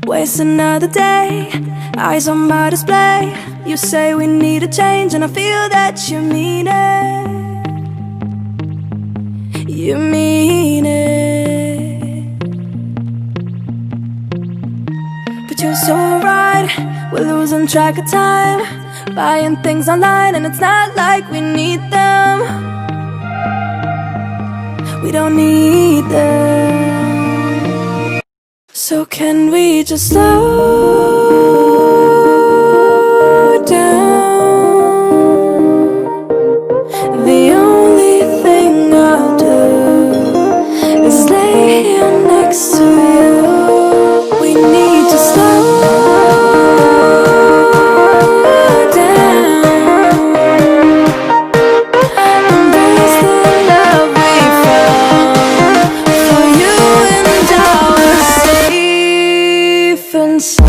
Waste another day, eyes on my display. You say we need a change, and I feel that you mean it. You mean it. But you're so right, we're losing track of time, buying things online, and it's not like we need them. We don't need them. So can we just slow down? The only thing I'll do is lay here next to you. We need to slow down. Embrace the love we found. For you and I, we're safe and sound.